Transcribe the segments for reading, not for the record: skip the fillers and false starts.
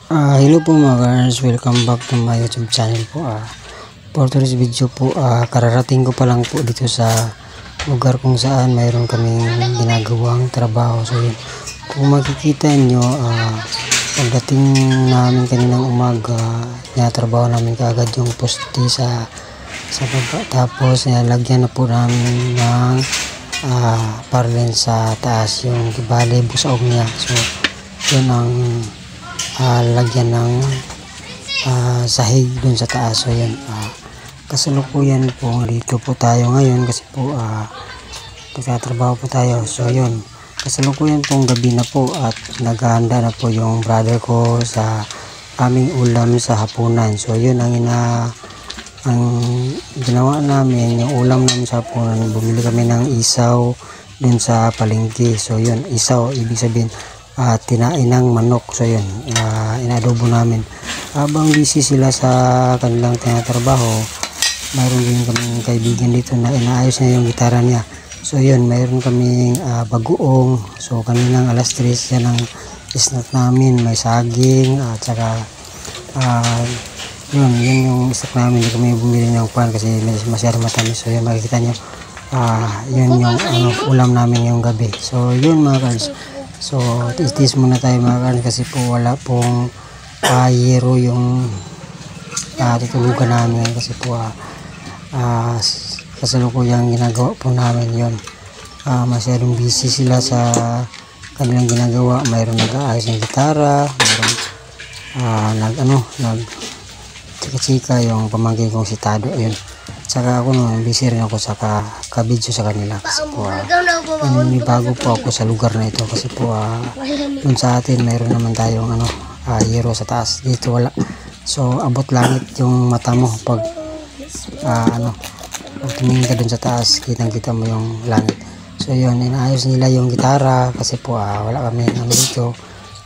Hello po mga guys, welcome back to my YouTube channel po. For today's video po, kararating ko pa lang po dito sa lugar kung saan mayroon kaming ginagawang trabaho. So yun, kung makikita nyo, pagdating namin kaninang umaga, trabaho namin kaagad yung poste sa baba. Tapos nilagyan na po namin ng parlin sa taas, yung bale busaog niya. So yun ang lagyan ng sahig dun sa taas. So yun, kasalukuyan po dito po tayo ngayon kasi po nagtatrabaho po tayo. So yun, kasalukuyan pong gabi na po at naghahanda na po yung brother ko sa aming ulam sa hapunan. So yun ang ginawa namin, yung ulam namin sa hapunan. Bumili kami ng isaw dun sa palengke. So yun, isaw ibig sabihin tinain ng manok. So yun, inadobo namin. Habang busy sila sa kanilang tinatrabaho, mayroon din kaming kaibigan dito na inaayos niya yung gitara niya. So yun, mayroon kaming bagoong. So kaninang alas 3 yan ang snack namin, may saging at saka yun yung snack namin. Hindi kami bumili ng pan kasi masyadong matamis. So yun, makikita nyo, yun yung ulam namin yung gabi. So yun mga guys, so tis muna tayo mga guys kasi po wala pong yero yung tutulugan namin kasi po kasalukuyang ginagawa po namin yun. Masyadong busy sila sa kanilang ginagawa. Mayroon nag-aayos ng gitara, mayroon nag chika-chika yung pamangkin kong si Tado. Ayun, saka ako busy rin ako sa kabidyo sa kanila kasi po bago po ako sa lugar na ito kasi po dun sa atin mayroon naman tayong yero sa taas. Dito wala. So abot langit yung mata mo pag pag tumingin ka dun sa taas, kitang-kita mo yung langit. So yun, inaayos nila yung gitara kasi po wala kami dito.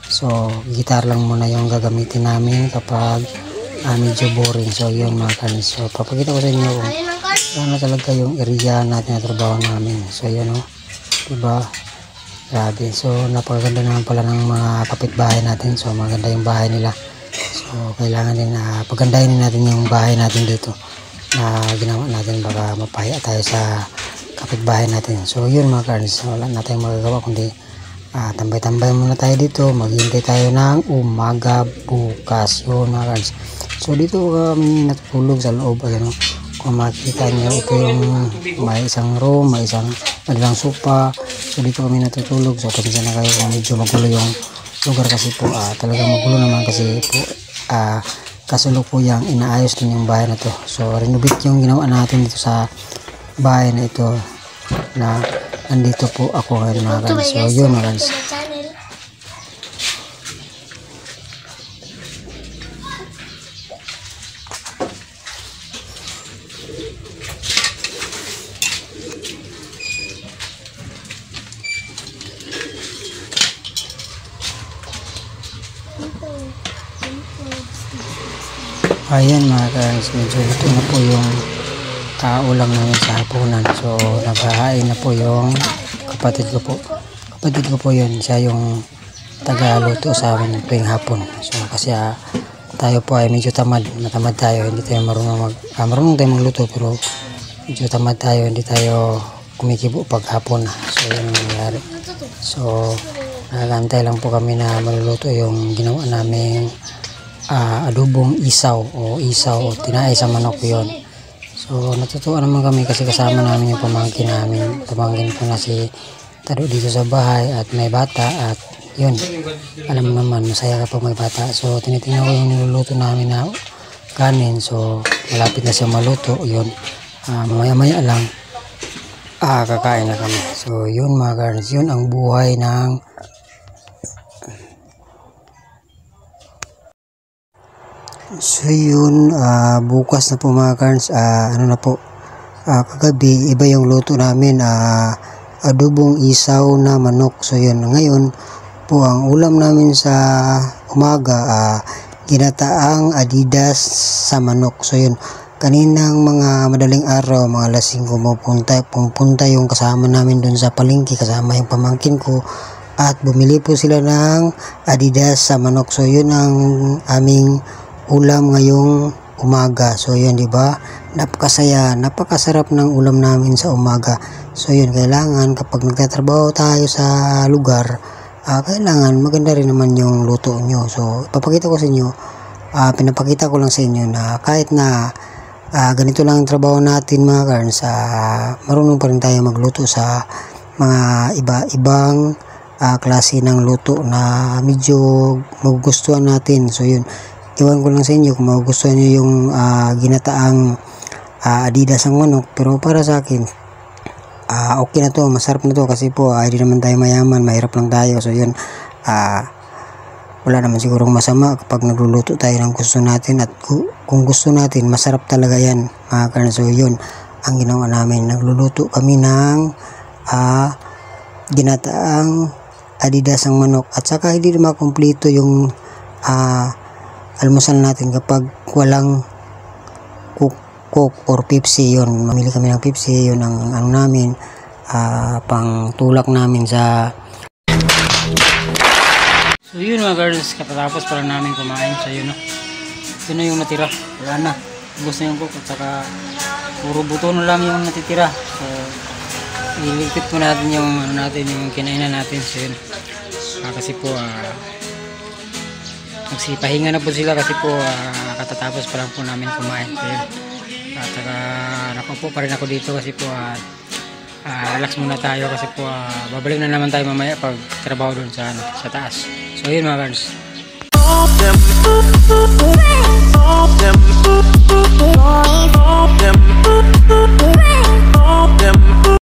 So gitar lang muna yung gagamitin namin kapag medyo boring. So yun mga kanis, so papakita ko sa inyo kung ano talaga yung area natin na trabaho namin. So yun diba, grabe. So napakaganda naman pala ng mga kapitbahay natin. So maganda yung bahay nila. So kailangan din pagandahin natin yung bahay natin dito na ginawa natin, baka mapaya tayo sa kapitbahay natin. So yun mga kanis, wala na tayong magagawa kundi tambay-tambay muna tayo dito, maghintay tayo ng umaga bukas. Yun mga kanis. So dito kami natutulog sa loob. Kung makikita nyo, ito yung may isang room, may isang madalang sopa. So dito kami natutulog. So pasensya na kayo kung medyo magulo yung lugar kasi po talagang magulo naman kasi po kasalukuyang inaayos din yung bahay na to. So renovate yung ginawa natin dito sa bahay na ito na nandito po ako ngayon mga guys. So yun mga guys. Ayan mga guys, medyo ito na po yung ulam namin sa hapunan. So naghahain na po yung kapatid ko po. Kapatid ko po yun, siya yung taga-luto sa amin tuwing hapon. So kasi tayo po ay medyo matamad tayo, hindi tayo marunong tayo magluto, pero medyo tamad tayo, hindi tayo kumikibo pag hapon. So yun ang nangyari. So nagantay lang po kami na maluluto yung ginawa namin adobong isaw o tinaay sa manok yun. So natutuwa naman kami kasi kasama namin yung pamangkin ko na si Tado dito sa bahay at may bata at yun, alam mo naman masaya kapag may bata. So tinitingnan ko yung niluluto namin na kanin. So malapit na siya maluto yun, maya lang kakain na kami. So yun mga guys, yun ang buhay ng so yun, bukas na po mga guys, na po, kagabi iba yung luto namin, adobong isaw na manok. So yun, ngayon po ang ulam namin sa umaga, ginataang adidas sa manok. So yun, kaninang mga madaling araw, mga alas 5 pupunta yung kasama namin dun sa palengke, kasama yung pamangkin ko at bumili po sila ng Adidas sa manok. So yun ang aming ulam ngayong umaga. So yun, di ba? Napakasaya, napakasarap ng ulam namin sa umaga. So yun, kailangan kapag nagtatrabaho tayo sa lugar, kailangan maganda rin naman yung luto nyo. So ipapakita ko sa inyo, pinapakita ko lang sa inyo na kahit na ganito lang ang trabaho natin mga karns, marunong pa rin tayo magluto sa mga ibang klase ng luto na medyo magugustuhan natin. So yun, iwan ko lang sa inyo kung magugustuhan nyo yung ginataang Adidas ang manok. Pero para sa akin, okay na to, masarap na to kasi po hindi naman tayo mayaman, mahirap lang tayo. So yun, wala naman sigurong masama kapag nagluluto tayo ng gusto natin, at kung gusto natin, masarap talaga yan mga karns. So yun ang ginawa namin, nagluluto kami ng ginataang Adidas ang manok. At saka hindi na makumpleto yung almusal natin kapag walang Coke or Pepsi. Yun, mamili kami ng Pepsi, yun ang ano namin, pang tulak namin sa. So yun mga girls, katapos pala namin kumain. So yun, ito na yung natira, wala na, ubos na yung Coke, at saka puro buto na lang yung natitira. So iligpit po natin yung ano natin, yung kinainan natin. So yun, kasi po magsipahinga na po sila kasi po katatapos pa lang po namin kumain. So yun, at saka nakaupo pa rin ako dito kasi po relax muna tayo kasi po babalik na naman tayo mamaya pag trabaho doon sa taas. So yun mga guys.